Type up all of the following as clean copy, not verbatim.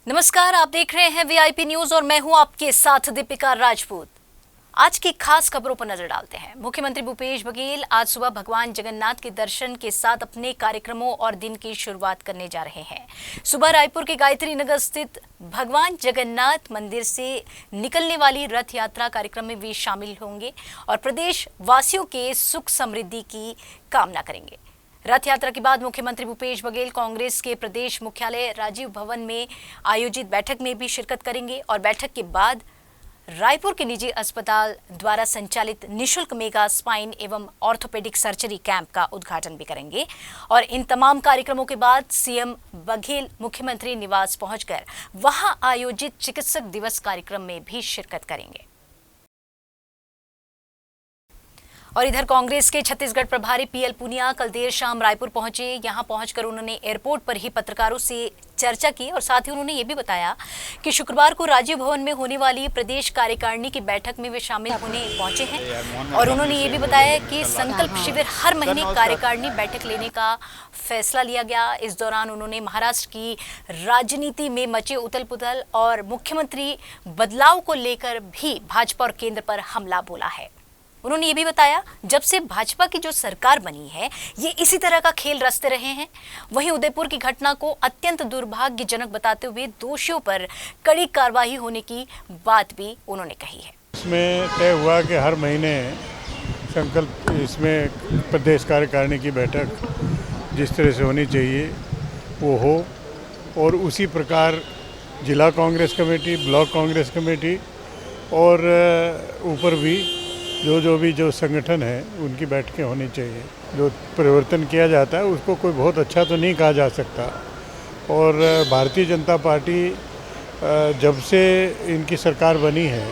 नमस्कार, आप देख रहे हैं वीआईपी न्यूज और मैं हूं आपके साथ दीपिका राजपूत। आज की खास खबरों पर नजर डालते हैं। मुख्यमंत्री भूपेश बघेल आज सुबह भगवान जगन्नाथ के दर्शन के साथ अपने कार्यक्रमों और दिन की शुरुआत करने जा रहे हैं। सुबह रायपुर के गायत्री नगर स्थित भगवान जगन्नाथ मंदिर से निकलने वाली रथ यात्रा कार्यक्रम में भी शामिल होंगे और प्रदेश वासियों के सुख समृद्धि की कामना करेंगे। रथ यात्रा के बाद मुख्यमंत्री भूपेश बघेल कांग्रेस के प्रदेश मुख्यालय राजीव भवन में आयोजित बैठक में भी शिरकत करेंगे और बैठक के बाद रायपुर के निजी अस्पताल द्वारा संचालित निशुल्क मेगा स्पाइन एवं ऑर्थोपेडिक सर्जरी कैंप का उद्घाटन भी करेंगे। और इन तमाम कार्यक्रमों के बाद सीएम बघेल मुख्यमंत्री निवास पहुंचकर वहां आयोजित चिकित्सक दिवस कार्यक्रम में भी शिरकत करेंगे। और इधर कांग्रेस के छत्तीसगढ़ प्रभारी पीएल पुनिया कल देर शाम रायपुर पहुंचे। यहां पहुंचकर उन्होंने एयरपोर्ट पर ही पत्रकारों से चर्चा की और साथ ही उन्होंने ये भी बताया कि शुक्रवार को राजीव भवन में होने वाली प्रदेश कार्यकारिणी की बैठक में वे शामिल होने पहुंचे हैं। और उन्होंने ये भी बताया कि संकल्प शिविर हर महीने कार्यकारिणी बैठक लेने का फैसला लिया गया। इस दौरान उन्होंने महाराष्ट्र की राजनीति में मचे उथल पुथल और मुख्यमंत्री बदलाव को लेकर भी भाजपा और केंद्र पर हमला बोला है। उन्होंने ये भी बताया जब से भाजपा की जो सरकार बनी है ये इसी तरह का खेल रचते रहे हैं। वहीं उदयपुर की घटना को अत्यंत दुर्भाग्यजनक बताते हुए दोषियों पर कड़ी कार्रवाई होने की बात भी उन्होंने कही है। इसमें तय हुआ कि हर महीने संकल्प इसमें प्रदेश कार्यकारिणी की बैठक जिस तरह से होनी चाहिए वो हो और उसी प्रकार जिला Congress committee, block Congress committee और ऊपर भी जो संगठन है उनकी बैठकें होनी चाहिए। जो परिवर्तन किया जाता है उसको कोई बहुत अच्छा तो नहीं कहा जा सकता। और भारतीय जनता पार्टी जब से इनकी सरकार बनी है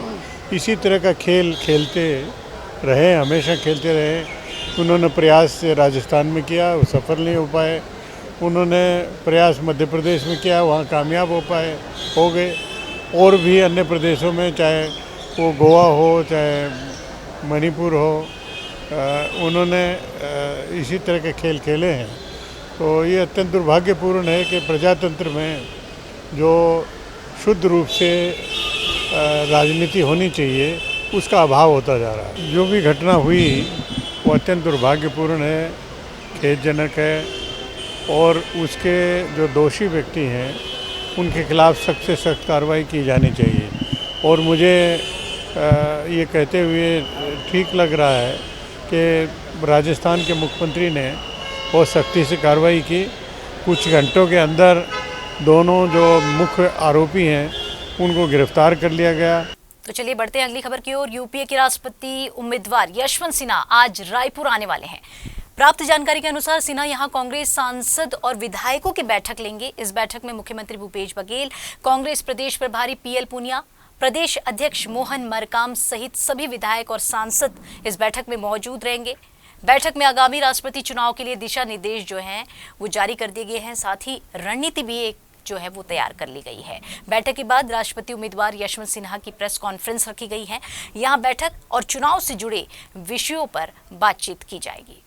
इसी तरह का खेल खेलते रहे, हमेशा खेलते रहे। उन्होंने प्रयास राजस्थान में किया, वो सफल नहीं हो पाए। उन्होंने प्रयास मध्य प्रदेश में किया, वहाँ कामयाब हो गए। और भी अन्य प्रदेशों में, चाहे वो गोवा हो चाहे मणिपुर हो, उन्होंने इसी तरह के खेल खेले हैं। तो ये अत्यंत दुर्भाग्यपूर्ण है कि प्रजातंत्र में जो शुद्ध रूप से राजनीति होनी चाहिए उसका अभाव होता जा रहा है। जो भी घटना हुई वो अत्यंत दुर्भाग्यपूर्ण है, खेदजनक है और उसके जो दोषी व्यक्ति हैं उनके खिलाफ सख्त से सख्त कार्रवाई की जानी चाहिए। और मुझे ये कहते हुए ठीक लग रहा है कि राजस्थान के मुख्यमंत्री ने बहुत सख्ती से कार्रवाई की। कुछ घंटों के अंदर दोनों जो मुख्य आरोपी हैं उनको गिरफ्तार कर लिया गया। तो चलिए बढ़ते हैं अगली खबर की ओर। यूपीए के राष्ट्रपति उम्मीदवार यशवंत सिन्हा आज रायपुर आने वाले हैं। प्राप्त जानकारी के अनुसार सिन्हा यहां कांग्रेस सांसद और विधायकों की बैठक लेंगे। इस बैठक में मुख्यमंत्री भूपेश बघेल, कांग्रेस प्रदेश प्रभारी पीएल पुनिया, प्रदेश अध्यक्ष मोहन मरकाम सहित सभी विधायक और सांसद इस बैठक में मौजूद रहेंगे। बैठक में आगामी राष्ट्रपति चुनाव के लिए दिशा निर्देश जो हैं वो जारी कर दिए गए हैं। साथ ही रणनीति भी एक जो है वो तैयार कर ली गई है। बैठक के बाद राष्ट्रपति उम्मीदवार यशवंत सिन्हा की प्रेस कॉन्फ्रेंस रखी गई है। यहाँ बैठक और चुनाव से जुड़े विषयों पर बातचीत की जाएगी।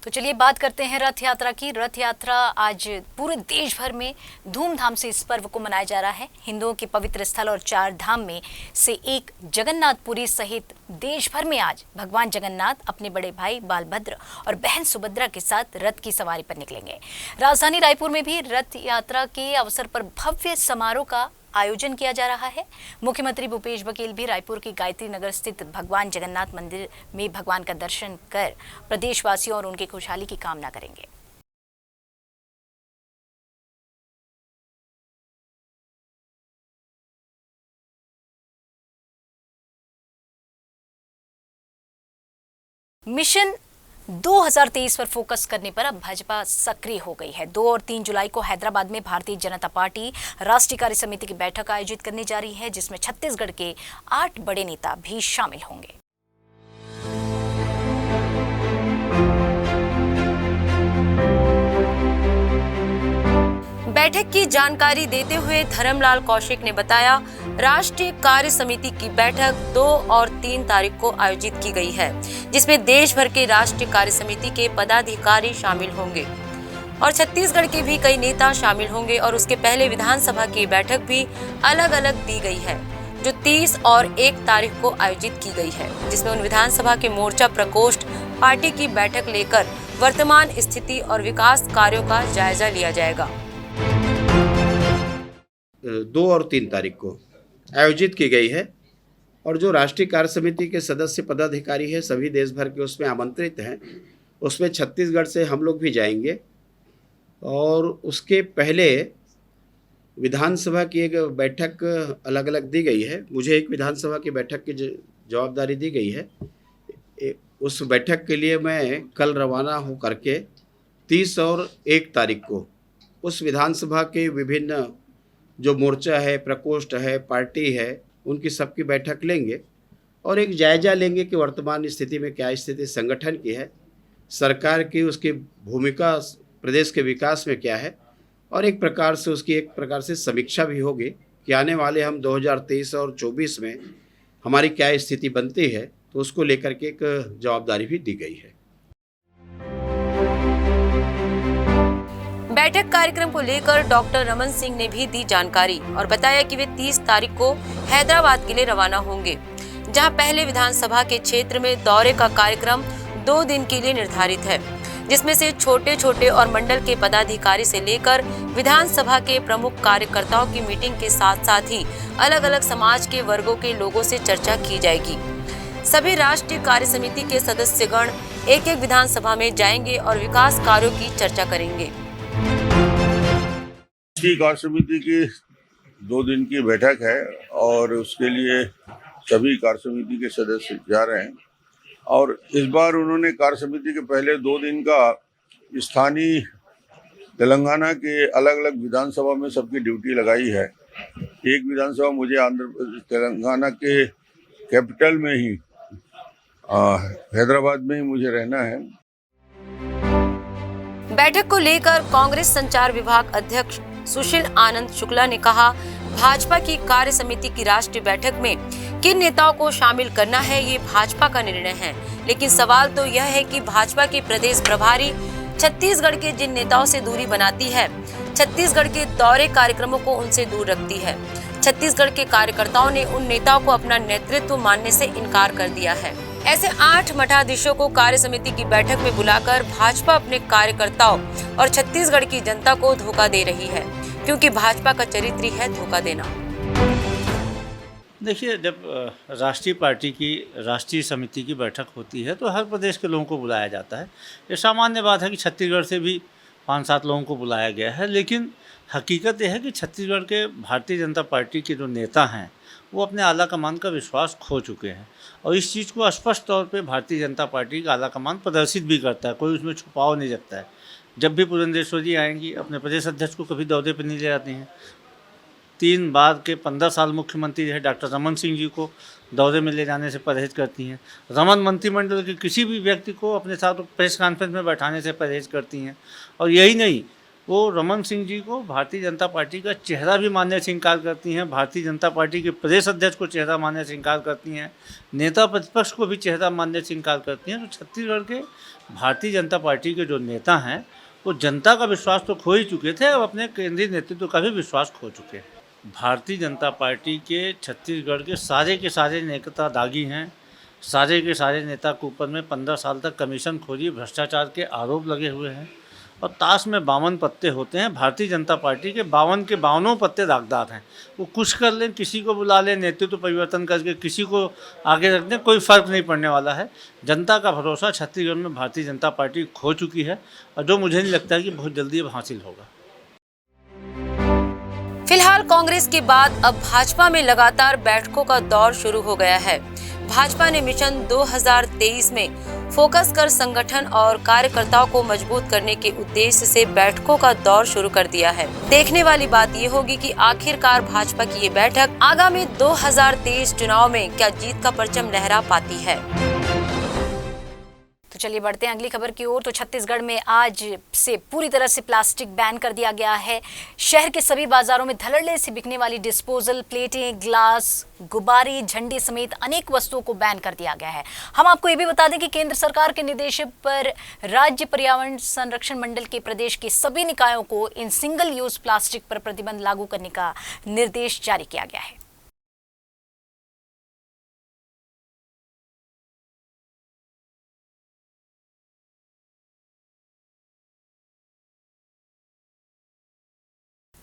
तो चलिए बात करते हैं रथ यात्रा की। रथ यात्रा आज पूरे देश भर में धूमधाम से इस पर्व को मनाया जा रहा है। हिंदुओं के पवित्र स्थल और चार धाम में से एक जगन्नाथपुरी सहित देश भर में आज भगवान जगन्नाथ अपने बड़े भाई बालभद्र और बहन सुभद्रा के साथ रथ की सवारी पर निकलेंगे। राजधानी रायपुर में भी रथ यात्रा के अवसर पर भव्य समारोह का आयोजन किया जा रहा है। मुख्यमंत्री भूपेश बघेल भी रायपुर की गायत्री नगर स्थित भगवान जगन्नाथ मंदिर में भगवान का दर्शन कर प्रदेशवासियों और उनकी खुशहाली की कामना करेंगे। मिशन 2023 पर फोकस करने पर अब भाजपा सक्रिय हो गई है। 2 और 3 जुलाई को हैदराबाद में भारतीय जनता पार्टी राष्ट्रीय कार्य समिति की बैठक आयोजित करने जा रही है, जिसमें छत्तीसगढ़ के 8 बड़े नेता भी शामिल होंगे। बैठक की जानकारी देते हुए धर्मलाल कौशिक ने बताया, राष्ट्रीय कार्य समिति की बैठक 2 और 3 तारीख को आयोजित की गई है, जिसमें देश भर के राष्ट्रीय कार्य समिति के पदाधिकारी शामिल होंगे और छत्तीसगढ़ के भी कई नेता शामिल होंगे। और उसके पहले विधानसभा की बैठक भी अलग अलग दी गई है, जो 30 और 1 तारीख को आयोजित की गई है, जिसमें उन विधानसभा के मोर्चा प्रकोष्ठ पार्टी की बैठक लेकर वर्तमान स्थिति और विकास कार्यों का जायजा लिया जाएगा। 2 और 3 तारीख को आयोजित की गई है और जो राष्ट्रीय कार्य समिति के सदस्य पदाधिकारी हैं सभी देश भर के उसमें आमंत्रित हैं। उसमें छत्तीसगढ़ से हम लोग भी जाएंगे और उसके पहले विधानसभा की एक बैठक अलग अलग दी गई है। मुझे एक विधानसभा की बैठक की जवाबदारी दी गई है। उस बैठक के लिए मैं कल रवाना हो करके 30 और 1 तारीख को उस विधानसभा के विभिन्न जो मोर्चा है, प्रकोष्ठ है, पार्टी है, उनकी सबकी बैठक लेंगे और एक जायजा लेंगे कि वर्तमान स्थिति में क्या स्थिति संगठन की है, सरकार की उसकी भूमिका प्रदेश के विकास में क्या है और एक प्रकार से उसकी एक प्रकार से समीक्षा भी होगी कि आने वाले हम 2023 और 24 में हमारी क्या स्थिति बनती है, तो उसको लेकर के एक जवाबदारी भी दी गई है। बैठक कार्यक्रम को लेकर डॉक्टर रमन सिंह ने भी दी जानकारी और बताया कि वे 30 तारीख को हैदराबाद के लिए रवाना होंगे, जहां पहले विधानसभा के क्षेत्र में दौरे का कार्यक्रम 2 दिन के लिए निर्धारित है, जिसमें से छोटे छोटे और मंडल के पदाधिकारी से लेकर विधानसभा के प्रमुख कार्यकर्ताओं की मीटिंग के साथ साथ ही अलग अलग समाज के वर्गों के लोगों से चर्चा की जाएगी। सभी राष्ट्रीय कार्य समिति के सदस्यगण एक एक विधानसभा में जाएंगे और विकास कार्यों की चर्चा करेंगे। कार्य समिति की 2 दिन की बैठक है और उसके लिए सभी कार्य समिति के सदस्य जा रहे हैं और इस बार उन्होंने कार्य समिति के पहले 2 दिन का स्थानीय तेलंगाना के अलग अलग विधानसभा में सबकी ड्यूटी लगाई है। एक विधानसभा मुझे तेलंगाना के कैपिटल में ही हैदराबाद में ही मुझे रहना है। बैठक को लेकर कांग्रेस संचार विभाग अध्यक्ष सुशील आनंद शुक्ला ने कहा, भाजपा की कार्य समिति की राष्ट्रीय बैठक में किन नेताओं को शामिल करना है ये भाजपा का निर्णय है, लेकिन सवाल तो यह है कि भाजपा की प्रदेश प्रभारी छत्तीसगढ़ के जिन नेताओं से दूरी बनाती है, छत्तीसगढ़ के दौरे कार्यक्रमों को उनसे दूर रखती है। छत्तीसगढ़ के कार्यकर्ताओं ने उन नेताओं को अपना नेतृत्व मानने से इनकार कर दिया है। ऐसे 8 मठाधीशों को कार्य समिति की बैठक में बुलाकर भाजपा अपने कार्यकर्ताओं और छत्तीसगढ़ की जनता को धोखा दे रही है, क्योंकि भाजपा का चरित्र ही है धोखा देना। देखिए, जब राष्ट्रीय पार्टी की राष्ट्रीय समिति की बैठक होती है तो हर प्रदेश के लोगों को बुलाया जाता है। ये सामान्य बात है कि छत्तीसगढ़ से भी 5-7 लोगों को बुलाया गया है, लेकिन हकीकत यह है कि छत्तीसगढ़ के भारतीय जनता पार्टी के जो नेता हैं वो अपने आला कमान का विश्वास खो चुके हैं और इस चीज़ को स्पष्ट तौर पे भारतीय जनता पार्टी का आला कमान प्रदर्शित भी करता है, कोई उसमें छुपाव नहीं रखता है। जब भी पुरंदेश्वर जी आएंगी अपने प्रदेश अध्यक्ष को कभी दौरे पर नहीं ले जाती हैं। 3 बार के 15 साल मुख्यमंत्री रहे डॉक्टर रमन सिंह जी को दौरे में ले जाने से परहेज करती हैं। रमन मंत्रिमंडल के किसी भी व्यक्ति को अपने साथ प्रेस कॉन्फ्रेंस में बैठाने से परहेज करती हैं। और यही नहीं, वो रमन सिंह जी को भारतीय जनता पार्टी का चेहरा भी मानने से इनकार करती हैं, भारतीय जनता पार्टी के प्रदेश अध्यक्ष को चेहरा मानने से इनकार करती हैं, नेता प्रतिपक्ष को भी चेहरा मानने से इनकार करती हैं। तो छत्तीसगढ़ के भारतीय जनता पार्टी के जो नेता हैं वो जनता का विश्वास तो खो ही चुके थे, अब अपने केंद्रीय नेतृत्व का भी विश्वास खो चुके हैं। भारतीय जनता पार्टी के छत्तीसगढ़ के सारे नेता दागी हैं। सारे के सारे नेता के ऊपर में 15 साल तक कमीशन खोरी, भ्रष्टाचार के आरोप लगे हुए हैं और ताश में 52 पत्ते होते हैं। भारतीय जनता पार्टी के 52 के 52 पत्ते दागदार हैं। वो कुछ कर लें, किसी को बुला लें, नेतृत्व परिवर्तन करके किसी को आगे रख दें, कोई फ़र्क नहीं पड़ने वाला है। जनता का भरोसा छत्तीसगढ़ में भारतीय जनता पार्टी खो चुकी है और जो मुझे नहीं लगता है कि बहुत जल्दी अब हासिल होगा। फिलहाल कांग्रेस के बाद अब भाजपा में लगातार बैठकों का दौर शुरू हो गया है। भाजपा ने मिशन 2023 में फोकस कर संगठन और कार्यकर्ताओं को मजबूत करने के उद्देश्य से बैठकों का दौर शुरू कर दिया है। देखने वाली बात ये होगी कि आखिरकार भाजपा की ये बैठक आगामी 2023 चुनाव में क्या जीत का परचम लहरा पाती है। तो चलिए बढ़ते हैं अगली खबर की ओर। तो छत्तीसगढ़ में आज से पूरी तरह से प्लास्टिक बैन कर दिया गया है। शहर के सभी बाजारों में धड़ल्ले से बिकने वाली डिस्पोजल प्लेटें, ग्लास, गुब्बारे, झंडे समेत अनेक वस्तुओं को बैन कर दिया गया है। हम आपको ये भी बता दें कि केंद्र सरकार के निर्देश पर राज्य पर्यावरण संरक्षण मंडल के प्रदेश के सभी निकायों को इन सिंगल यूज प्लास्टिक पर प्रतिबंध लागू करने का निर्देश जारी किया गया है।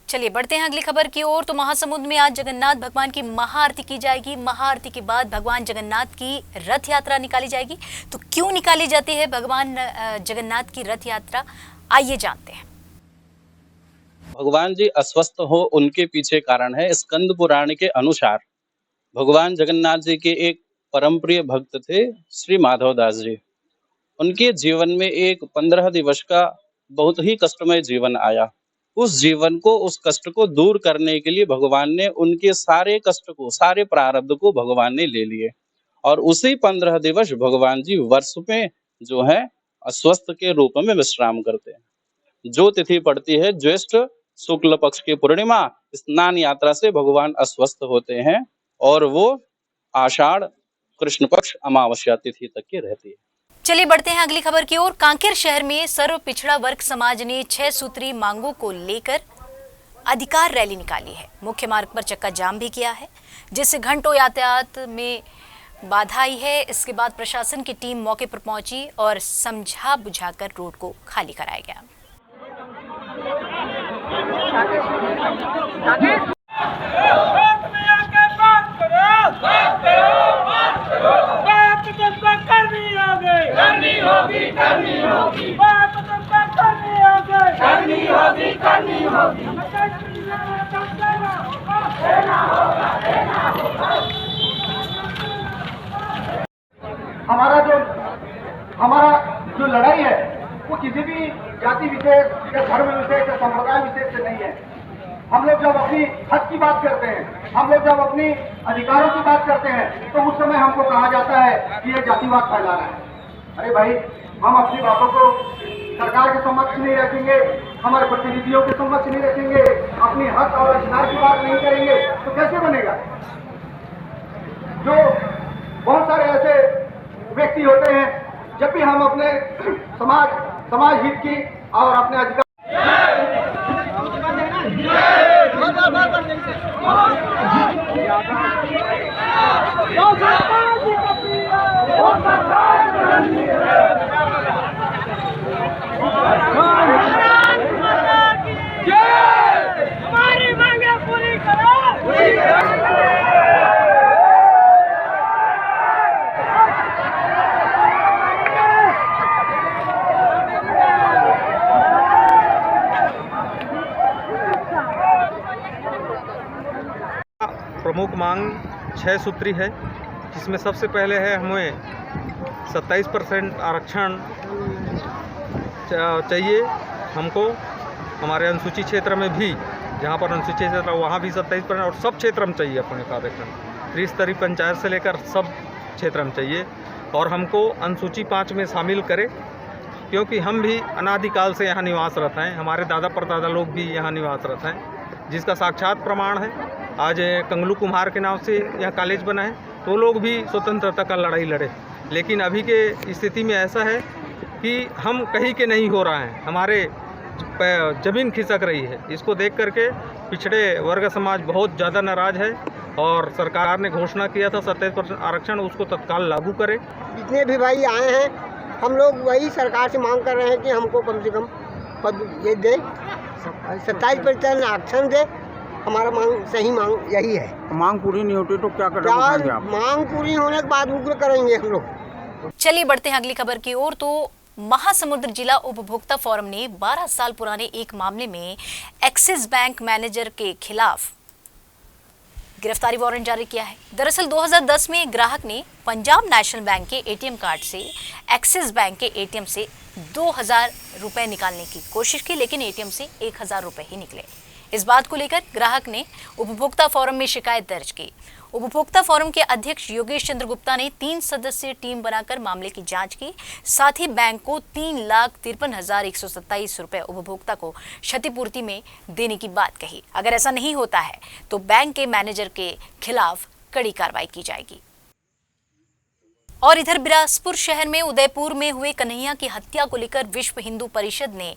चलिए बढ़ते हैं अगली खबर की ओर। तो महासमुंद में आज जगन्नाथ भगवान की महाआरती की जाएगी। महाआरती के बाद भगवान जगन्नाथ की रथ यात्रा निकाली जाएगी। तो क्यों निकाली जाती है भगवान जगन्नाथ की रथ यात्रा, आइए जानते हैं। भगवान जी अस्वस्थ हो उनके पीछे कारण है। स्कंद पुराण के अनुसार भगवान जगन्नाथ जी के एक परम प्रिय भक्त थे श्री माधव दास जी। उनके जीवन में एक 15 दिवस का बहुत ही कष्टमय जीवन आया। उस जीवन को, उस कष्ट को दूर करने के लिए भगवान ने उनके सारे कष्ट को, सारे प्रारब्ध को भगवान ने ले लिए और उसी 15 दिवस भगवान जी वर्ष में जो है अस्वस्थ के रूप में विश्राम करते हैं। जो तिथि पड़ती है ज्येष्ठ शुक्ल पक्ष की पूर्णिमा, स्नान यात्रा से भगवान अस्वस्थ होते हैं और वो आषाढ़ कृष्ण पक्ष अमावस्या तिथि तक की रहती है। चलिए बढ़ते हैं अगली खबर की ओर। कांकेर शहर में सर्व पिछड़ा वर्ग समाज ने 6 सूत्री मांगों को लेकर अधिकार रैली निकाली है। मुख्य मार्ग पर चक्का जाम भी किया है, जिससे घंटों यातायात में बाधा आई है। इसके बाद प्रशासन की टीम मौके पर पहुंची और समझा बुझाकर रोड को खाली कराया गया। हमारा जो लड़ाई है वो किसी भी जाति विशेष या धर्म विशेष या संप्रदाय विशेष से नहीं है। हम लोग जब अपनी हक की बात करते हैं, हम लोग जब अपनी अधिकारों की बात करते हैं, तो उस समय हमको कहा जाता है कि ये जातिवाद फैला रहा है। अरे भाई, हम अपनी बातों को सरकार के समक्ष नहीं रखेंगे, हमारे प्रतिनिधियों के समक्ष नहीं रखेंगे, अपनी हक और अधिकार की बात नहीं करेंगे तो कैसे बनेगा। जो बहुत सारे ऐसे व्यक्ति होते हैं, जब भी हम अपने समाज हित की और अपने अधिकार हमारी मांगे पूरी करो। प्रमुख मांग 6 सूत्री है, जिसमें सबसे पहले है हमें 27% आरक्षण चाहिए हमको। हमारे अनुसूचित क्षेत्र में भी, जहाँ पर अनुसूचित क्षेत्र वहाँ भी 27% और सब क्षेत्र में चाहिए अपने को आरक्षण। त्रिस्तरीय पंचायत से लेकर सब क्षेत्र में चाहिए और हमको अनुसूची 5 में शामिल करें, क्योंकि हम भी अनादिकाल से यहाँ निवासरत हैं। हमारे दादा परदादा लोग भी यहाँ निवासरत हैं, जिसका साक्षात प्रमाण है। आज कंगलू कुम्हार के नाम से यहाँ कॉलेज बना है, तो लोग भी स्वतंत्रता का लड़ाई लड़े। लेकिन अभी के स्थिति में ऐसा है कि हम कहीं के नहीं हो रहा है, हमारे ज़मीन खिसक रही है। इसको देख करके पिछड़े वर्ग समाज बहुत ज़्यादा नाराज़ है और सरकार ने घोषणा किया था 27% आरक्षण, उसको तत्काल लागू करे। जितने भी भाई आए हैं, हम लोग वही सरकार से मांग कर रहे हैं कि हमको कम से कम पद ये दे, 27% आरक्षण दे। हमारा सही मांग यही है। मांग पूरी नहीं होती तो क्या करेंगे आप? मांग पूरी होने के बाद उग्र करेंगे हम लोग। चलिए बढ़ते हैं अगली खबर की ओर। तो महासमुंद जिला उपभोक्ता फोरम ने 12 साल पुराने एक मामले में एक्सिस बैंक मैनेजर के खिलाफ गिरफ्तारी वारंट जारी किया है। दरअसल 2010 में एक ग्राहक ने पंजाब नेशनल बैंक के एटीएम कार्ड से एक्सिस बैंक के एटीएम से 2000 रुपए निकालने की कोशिश की, लेकिन एटीएम से 1000 रुपए ही निकले। इस बात को लेकर ग्राहक ने उपभोक्ता फोरम में शिकायत दर्ज की। उपभोक्ता फोरम के अध्यक्ष योगेश चंद्र गुप्ता ने 3 सदस्यीय टीम बनाकर मामले की जांच की। साथ ही बैंक को 3,53,127 रुपए उपभोक्ता को क्षतिपूर्ति में देने की बात कही। अगर ऐसा नहीं होता है तो बैंक के मैनेजर के खिलाफ कड़ी कार्रवाई की जाएगी। और इधर बिलासपुर शहर में उदयपुर में हुए कन्हैया की हत्या को लेकर विश्व हिंदू परिषद ने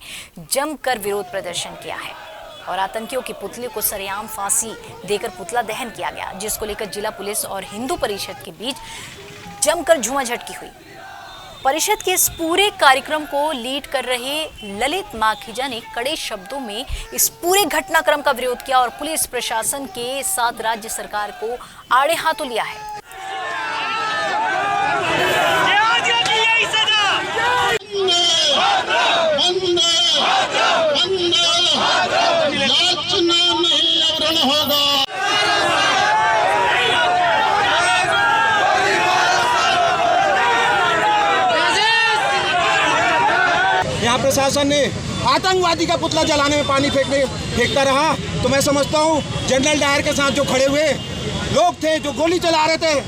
जमकर विरोध प्रदर्शन किया है और आतंकियों के पुतले को सरेआम फांसी देकर पुतला दहन किया गया, जिसको लेकर जिला पुलिस और हिंदू परिषद के बीच जमकर झूमाझटकी हुई। परिषद के इस पूरे कार्यक्रम को लीड कर रहे ललित माखीजा ने कड़े शब्दों में इस पूरे घटनाक्रम का विरोध किया और पुलिस प्रशासन के साथ राज्य सरकार को आड़े हाथों लिया है। यहाँ प्रशासन ने आतंकवादी का पुतला जलाने में पानी फेंकता रहा, तो मैं समझता हूँ जनरल डायर के साथ जो खड़े हुए लोग थे, जो गोली चला रहे थे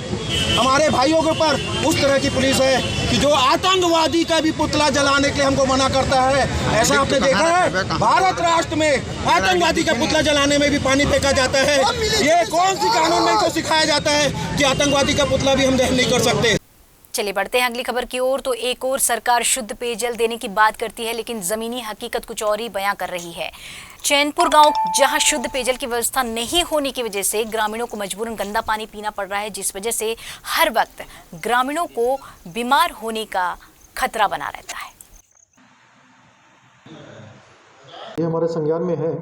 हमारे भाइयों के ऊपर, उस तरह की पुलिस है कि जो आतंकवादी का भी पुतला जलाने के लिए हमको मना करता है। ऐसा आपने देखा है भारत राष्ट्र में आतंकवादी का पुतला जलाने में भी पानी फेंका जाता है। ये कौन सी कानून में इनको सिखाया जाता है कि आतंकवादी का पुतला भी हम दहन नहीं कर सकते। चलिए बढ़ते हैं अगली खबर की ओर। तो एक और सरकार शुद्ध पेयजल देने की बात करती है, लेकिन जमीनी हकीकत कुछ और ही बयां कर रही है। चैनपुर गांव जहां शुद्ध पेयजल की व्यवस्था नहीं होने की वजह से ग्रामीणों को मजबूरन गंदा पानी पीना पड़ रहा है, जिस वजह से हर वक्त ग्रामीणों को बीमार होने का खतरा बना रहता है। ये हमारे संज्ञान में है।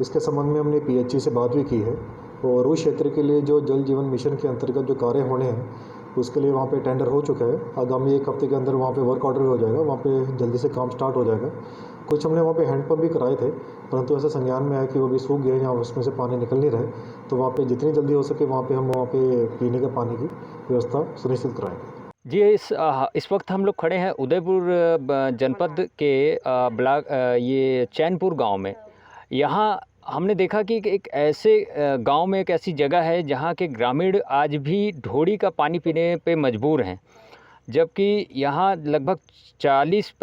इसके संबंध में हमने पीएचई से बात भी की है और उस क्षेत्र के लिए जो जल जीवन मिशन के अंतर्गत जो कार्य होने हैं उसके लिए वहाँ पे टेंडर हो चुका है। आगामी 1 हफ्ते के अंदर वहाँ पे वर्क ऑर्डर भी हो जाएगा, वहाँ पे जल्दी से काम स्टार्ट हो जाएगा। कुछ हमने वहाँ पे हैंडपम्प भी कराए थे, परंतु ऐसा संज्ञान में आया कि वो भी सूख गए या उसमें से पानी निकल नहीं रहे, तो वहाँ पे जितनी जल्दी हो सके वहाँ पे हम वहाँ पे पीने के पानी की व्यवस्था सुनिश्चित कराएंगे। जी, इस वक्त हम लोग खड़े हैं उदयपुर जनपद के ब्लॉक ये चैनपुर गाँव में। यहाँ हमने देखा कि एक ऐसे गांव में एक ऐसी जगह है जहां के ग्रामीण आज भी ढोड़ी का पानी पीने पे मजबूर हैं, जबकि यहां लगभग 40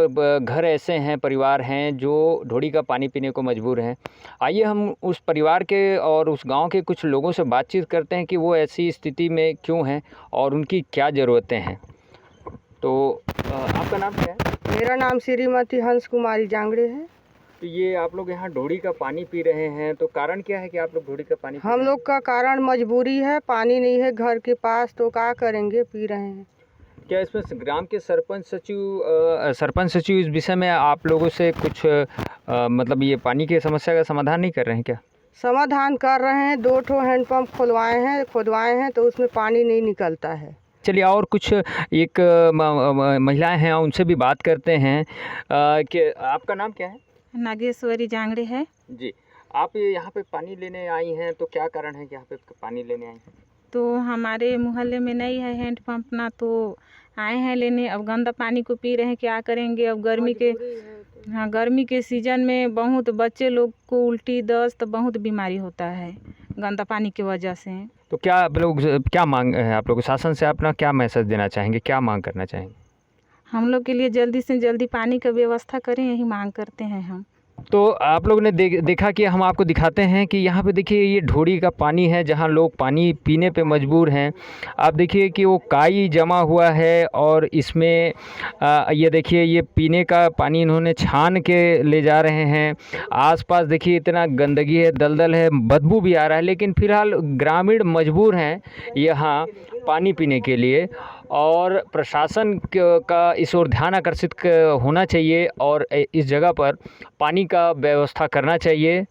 घर ऐसे हैं, परिवार हैं जो ढोड़ी का पानी पीने को मजबूर हैं। आइए हम उस परिवार के और उस गांव के कुछ लोगों से बातचीत करते हैं कि वो ऐसी स्थिति में क्यों हैं और उनकी क्या ज़रूरतें हैं। तो आपका नाम क्या है? मेरा नाम श्रीमती हंस कुमारी जांगड़े है। तो ये आप लोग यहाँ ढोड़ी का पानी पी रहे हैं, तो कारण क्या है कि आप लोग ढोड़ी का पानी? हम लोग का कारण मजबूरी है, पानी नहीं है घर के पास, तो क्या करेंगे, पी रहे हैं। क्या इसमें ग्राम के सरपंच सचिव इस विषय में आप लोगों से कुछ मतलब ये पानी की समस्या का समाधान नहीं कर रहे हैं क्या? समाधान कर रहे हैं, 2 ठो हैंडपम्प खुदवाए हैं तो उसमें पानी नहीं निकलता है। चलिए और कुछ एक महिलाएं हैं, उनसे भी बात करते हैं कि आपका नाम क्या है? नागेश्वरी जांगड़े है जी। आप यहाँ पे पानी लेने आई हैं, तो क्या कारण है कि यहाँ पे पानी लेने आई हैं? तो हमारे मोहल्ले में नहीं है हैंडपम्प ना, तो आए हैं लेने। अब गंदा पानी को पी रहे हैं, क्या करेंगे। अब गर्मी के सीज़न में बहुत बच्चे लोग को उल्टी दस्त बहुत बीमारी होता है गंदा पानी की वजह से। तो क्या आप लोग क्या मांग है, आप लोग शासन से अपना क्या मैसेज देना चाहेंगे, क्या मांग करना चाहेंगे? हम लोग के लिए जल्दी से जल्दी पानी का व्यवस्था करें, यही मांग करते हैं हम। तो आप लोग ने देखा कि हम आपको दिखाते हैं कि यहाँ पे देखिए ये ढोड़ी का पानी है जहाँ लोग पानी पीने पे मजबूर हैं। आप देखिए कि वो काई जमा हुआ है और इसमें ये देखिए ये पीने का पानी इन्होंने छान के ले जा रहे हैं। आसपास देखिए इतना गंदगी है, दलदल है, बदबू भी आ रहा है, लेकिन फिलहाल ग्रामीण मजबूर हैं यहाँ पानी पीने के लिए और प्रशासन का इस ओर ध्यान आकर्षित होना चाहिए और इस जगह पर पानी का व्यवस्था करना चाहिए।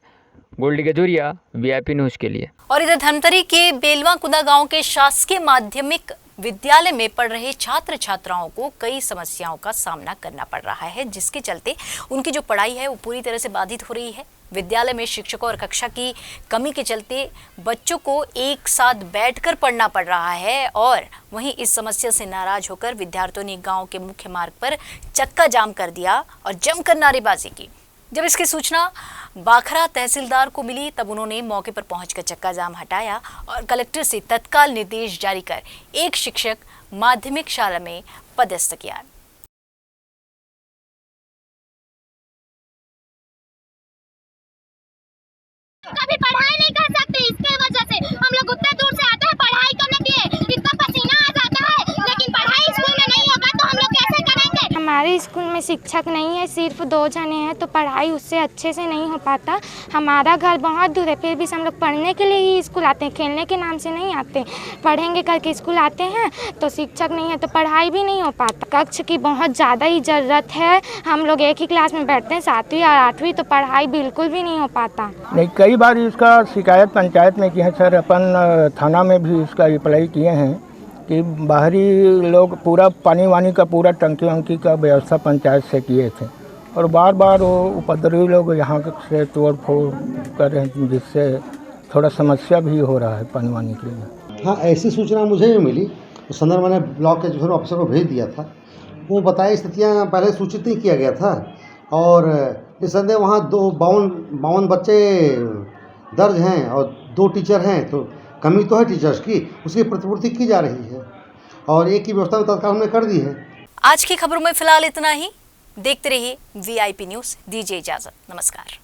गोल्डी गजोरिया, वीआईपी न्यूज़ के लिए। और इधर धमतरी के बेलवा कुदा गांव के शासकीय माध्यमिक विद्यालय में पढ़ रहे छात्र छात्राओं को कई समस्याओं का सामना करना पड़ रहा है, जिसके चलते उनकी जो पढ़ाई है वो पूरी तरह से बाधित हो रही है। विद्यालय में शिक्षकों और कक्षा की कमी के चलते बच्चों को एक साथ बैठकर पढ़ना पड़ रहा है और वहीं इस समस्या से नाराज होकर विद्यार्थियों ने गांव के मुख्य मार्ग पर चक्का जाम कर दिया और जमकर नारेबाजी की। जब इसकी सूचना बाखरा तहसीलदार को मिली तब उन्होंने मौके पर पहुंचकर चक्का जाम हटाया और कलेक्टर से तत्काल निर्देश जारी कर एक शिक्षक माध्यमिक शाला में पदस्थ किया। कभी पढ़ाई नहीं कर सकते, इसके वजह से हम लोग उतने दूर से आते हैं पढ़ाई करने के लिए, इतना पसीना आ जाता है, लेकिन पढ़ाई स्कूल में नहीं होगा तो हम लोग कैसे करेंगे। हमारे स्कूल में शिक्षक नहीं है, सिर्फ 2 जने हैं, तो पढ़ाई उससे अच्छे से नहीं हो पाता। हमारा घर बहुत दूर है, फिर भी हम लोग पढ़ने के लिए ही स्कूल आते हैं, खेलने के नाम से नहीं आते। पढ़ेंगे करके स्कूल आते हैं तो शिक्षक नहीं है तो पढ़ाई भी नहीं हो पाता। कक्ष की बहुत ज़्यादा ही ज़रूरत है। हम लोग एक ही क्लास में बैठते हैं 7वीं और 8वीं, तो पढ़ाई बिल्कुल भी नहीं हो पाता। नहीं, कई बार इसका शिकायत पंचायत में की है सर, अपन थाना में भी इसका अप्लाई किए हैं कि बाहरी लोग पूरा पानी वानी का पूरा टंकी वंकी का व्यवस्था पंचायत से किए थे और बार बार वो उपद्रवी लोग यहाँ से तोड़ फोड़ कर रहे हैं, जिससे थोड़ा समस्या भी हो रहा है पानी वानी के लिए। हाँ, ऐसी सूचना मुझे भी मिली, उस संदर्भ मैंने ब्लॉक के जो ऑफिसर को भेज दिया था। वो बताई स्थितियाँ पहले सूचित नहीं किया गया था और निस्संदेह वहाँ 52 बच्चे दर्ज हैं और 2 टीचर हैं, तो कमी तो है टीचर्स की, उसकी प्रतिपूर्ति की जा रही है और एक की व्यवस्था तत्काल हमने कर दी है। आज की खबरों में फिलहाल इतना ही। देखते रहिए VIP न्यूज़। दीजिए इजाजत। नमस्कार।